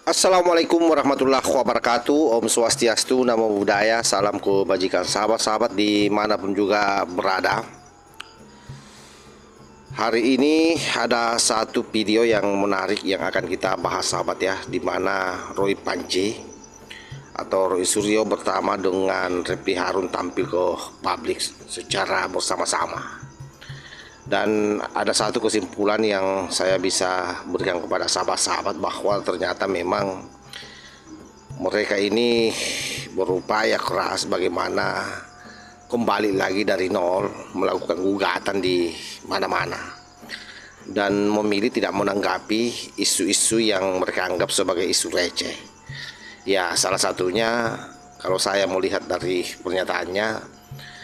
Assalamualaikum warahmatullahi wabarakatuh. Om Swastiastu, Namo Buddhaya, salam kebajikan sahabat-sahabat dimanapun juga berada. Hari ini ada satu video yang menarik yang akan kita bahas sahabat ya, di mana Roy Panci atau Roy Suryo bersama dengan Refli Harun tampil ke publik secara bersama-sama. Dan ada satu kesimpulan yang saya bisa berikan kepada sahabat-sahabat bahwa ternyata memang mereka ini berupaya keras bagaimana kembali lagi dari nol, melakukan gugatan di mana-mana dan memilih tidak menanggapi isu-isu yang mereka anggap sebagai isu receh. Ya, salah satunya kalau saya melihat dari pernyataannya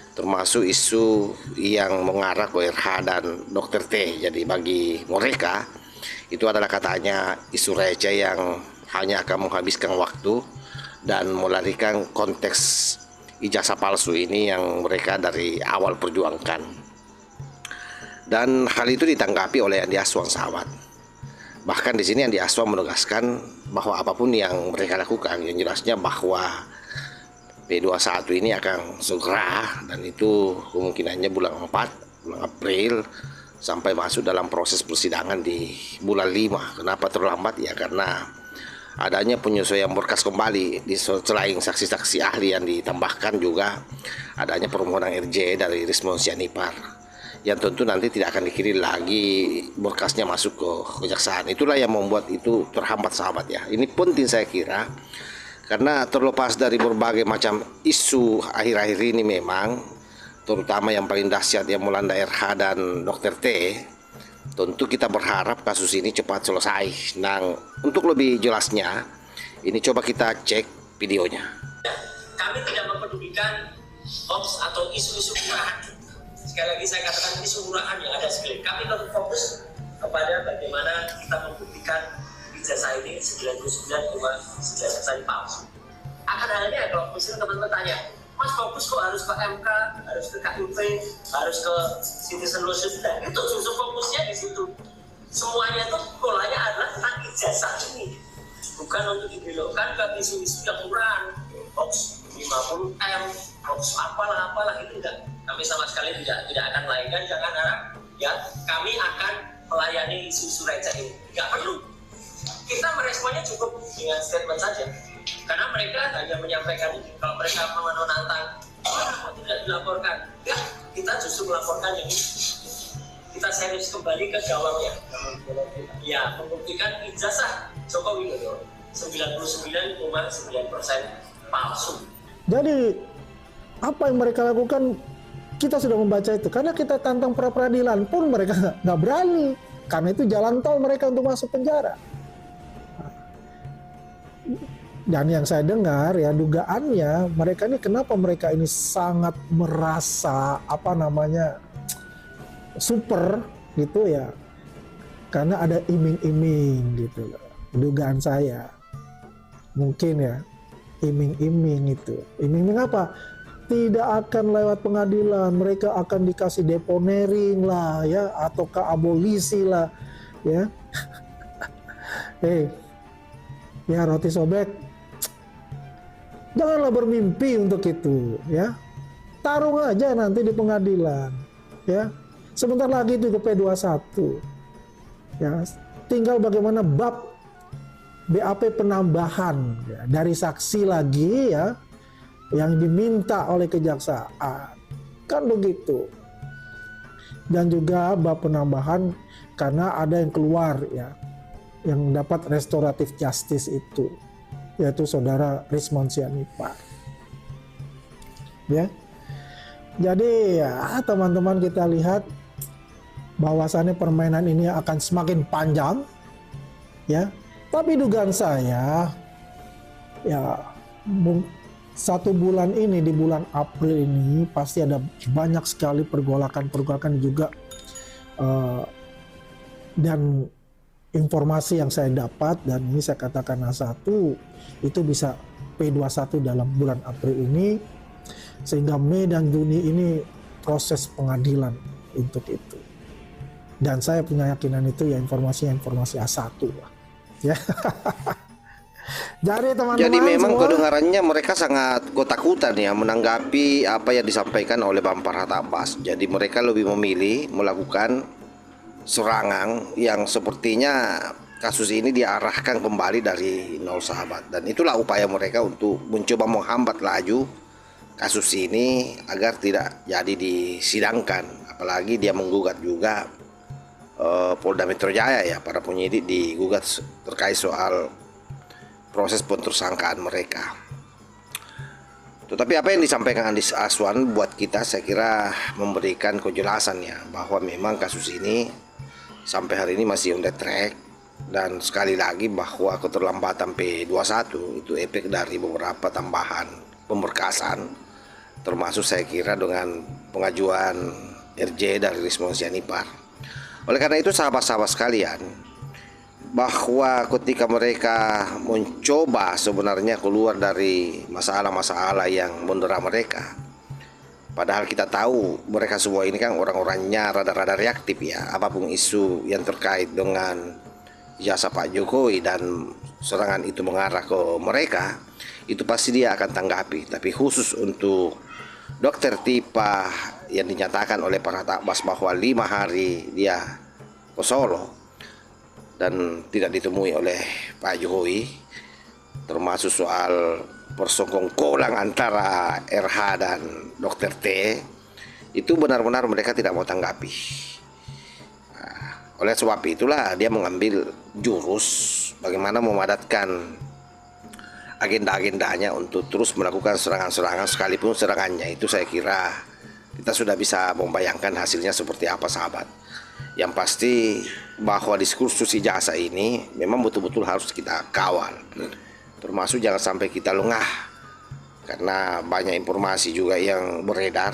termasuk isu yang mengarah ke RH dan Dr. T. Jadi bagi mereka itu adalah katanya isu receh yang hanya akan menghabiskan waktu dan melarikan konteks ijazah palsu ini yang mereka dari awal perjuangkan. Dan hal itu ditanggapi oleh Andi Aswang sahabat. Bahkan di sini Andi Aswang menegaskan bahwa apapun yang mereka lakukan, yang jelasnya bahwa P21 ini akan segera, dan itu kemungkinannya bulan 4, bulan April, sampai masuk dalam proses persidangan di bulan 5. Kenapa terlambat? Ya karena adanya penyesuaian berkas kembali, di selain saksi-saksi ahli yang ditambahkan juga adanya permohonan RJ dari Rismon Sianipar, yang tentu nanti tidak akan dikirim lagi berkasnya masuk ke kejaksaan. Itulah yang membuat itu terhambat sahabat ya. Ini penting saya kira, karena terlepas dari berbagai macam isu akhir-akhir ini memang, terutama yang paling dahsyat yang melanda RH dan Dr. T, tentu kita berharap kasus ini cepat selesai. Nah, untuk lebih jelasnya, ini coba kita cek videonya. Kami tidak mempedulikan hoax atau isu-isu murahan. Sekali lagi saya katakan isu murahan yang ada sekeliling. Kami lebih fokus kepada bagaimana kita membuktikan ijazah ini 99,9% tadi palsu. Akan halnya kalau misalnya teman-teman tanya, Mas fokus kok harus ke MK, harus ke KUP, harus ke citizen lawsuit, dan itu justru fokusnya di situ. Semuanya itu polanya adalah tentang ijazah ini, bukan untuk dibelokkan ke isu-isu yang murahan, hoax 50M, hoax apalah itu tidak. Kami sama sekali tidak akan melayani, jangan harap ya kami akan melayani isu-isu receh ini, nggak perlu. Kita meresponnya cukup dengan statement saja, karena mereka hanya menyampaikan ini. Kalau mereka menantang, tidak dilaporkan, ya kita justru melaporkan ini. Kita serius kembali ke gawangnya, ya membuktikan ijazah Joko Widodo 99,9% palsu. Jadi apa yang mereka lakukan kita sudah membaca itu, karena kita tantang pra peradilan pun mereka nggak berani, karena itu jalan tol mereka untuk masuk penjara. Dan yang saya dengar ya dugaannya mereka ini, kenapa mereka ini sangat merasa super gitu ya, karena ada iming-iming gitu loh. Dugaan saya mungkin ya iming-iming itu. Iming-iming apa? Tidak akan lewat pengadilan, mereka akan dikasih deponering lah ya, atau ke abolisi lah ya. Ya roti sobek, janganlah bermimpi untuk itu ya. Tarung aja nanti di pengadilan ya. Sebentar lagi itu ke P21 ya. Tinggal bagaimana bab BAP penambahan ya, dari saksi lagi ya, yang diminta oleh kejaksaan, kan begitu. Dan juga bab penambahan karena ada yang keluar ya, yang dapat restoratif justice itu, yaitu saudara Rismon Sianipar. Ya. Jadi ya teman-teman, kita lihat bahwasannya permainan ini akan semakin panjang ya. Tapi dugaan saya ya 1 bulan ini, di bulan April ini pasti ada banyak sekali pergolakan juga dan informasi yang saya dapat, dan ini saya katakan A1 itu bisa P21 dalam bulan April ini, sehingga Mei dan Juni ini proses pengadilan untuk itu. Dan saya punya yakinan itu ya informasi A1 lah. Ya. Jadi teman-teman Jadi memang semua, kedengarannya mereka sangat ketakutan ya menanggapi apa yang disampaikan oleh Bang Farhad Abbas. Jadi mereka lebih memilih melakukan serangan yang sepertinya kasus ini diarahkan kembali dari nol sahabat. Dan itulah upaya mereka untuk mencoba menghambat laju kasus ini agar tidak jadi disidangkan. Apalagi dia menggugat juga Polda Metro Jaya ya, para penyidik digugat terkait soal proses pentersangkaan mereka. Tetapi apa yang disampaikan Andis Aswan buat kita saya kira memberikan kejelasan ya, bahwa memang kasus ini sampai hari ini masih on the track. Dan sekali lagi bahwa keterlambatan P21 itu efek dari beberapa tambahan pemberkasan, termasuk saya kira dengan pengajuan RJ dari Rismon Sianipar. Oleh karena itu sahabat-sahabat sekalian, bahwa ketika mereka mencoba sebenarnya keluar dari masalah-masalah yang mendera mereka, padahal kita tahu mereka semua ini kan orang-orangnya rada-rada reaktif ya, apapun isu yang terkait dengan jasa Pak Jokowi dan serangan itu mengarah ke mereka, itu pasti dia akan tanggapi. Tapi khusus untuk Dokter Tipa yang dinyatakan oleh para Abbas bahwa 5 hari dia ke Solo dan tidak ditemui oleh Pak Jokowi, termasuk soal persengkongkolan antara RH dan Dokter T, itu benar-benar mereka tidak mau tanggapi. Oleh sebab itulah dia mengambil jurus bagaimana memadatkan agenda-agendanya untuk terus melakukan serangan-serangan, sekalipun serangannya itu saya kira kita sudah bisa membayangkan hasilnya seperti apa sahabat. Yang pasti bahwa diskursus ijazah ini memang betul-betul harus kita kawal, termasuk jangan sampai kita lengah, karena banyak informasi juga yang beredar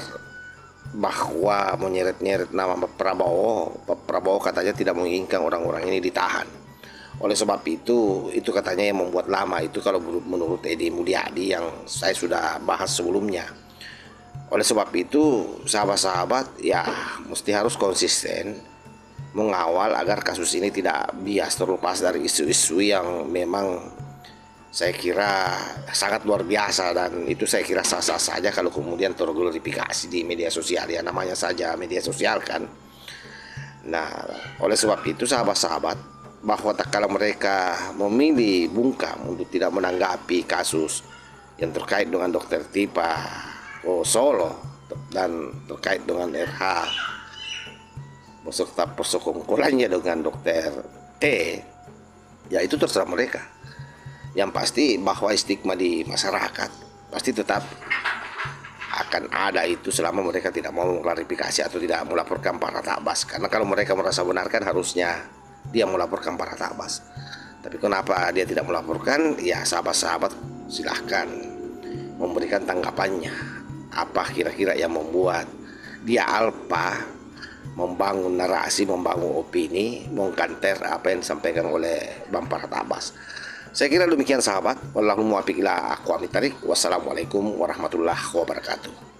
bahwa menyeret-nyeret nama Pak Prabowo katanya tidak menginginkan orang-orang ini ditahan. Oleh sebab itu katanya yang membuat lama itu kalau menurut Edi Mulyadi yang saya sudah bahas sebelumnya. Oleh sebab itu sahabat-sahabat ya mesti harus konsisten mengawal agar kasus ini tidak bias terlepas dari isu-isu yang memang saya kira sangat luar biasa, dan itu saya kira sah-sah saja kalau kemudian terglorifikasi di media sosial ya, namanya saja media sosial kan. Nah, oleh sebab itu sahabat-sahabat, bahwa tak kala mereka memilih bungkam untuk tidak menanggapi kasus yang terkait dengan Dokter Tipa Solo dan terkait dengan RH beserta persekongkolannya dengan Dokter T, ya itu terserah mereka. Yang pasti bahwa stigma di masyarakat pasti tetap akan ada itu selama mereka tidak mau mengklarifikasi atau tidak melaporkan para Abbas. Karena kalau mereka merasa benar kan harusnya dia melaporkan para Abbas. Tapi kenapa dia tidak melaporkan? Ya sahabat-sahabat silahkan memberikan tanggapannya. Apa kira-kira yang membuat dia alpa membangun narasi, membangun opini, mengkanter apa yang disampaikan oleh Bang Farhad Abbas. Saya kira demikian sahabat. Wallahul muwaffiq ila aqwamit thariq. Wassalamualaikum warahmatullahi wabarakatuh.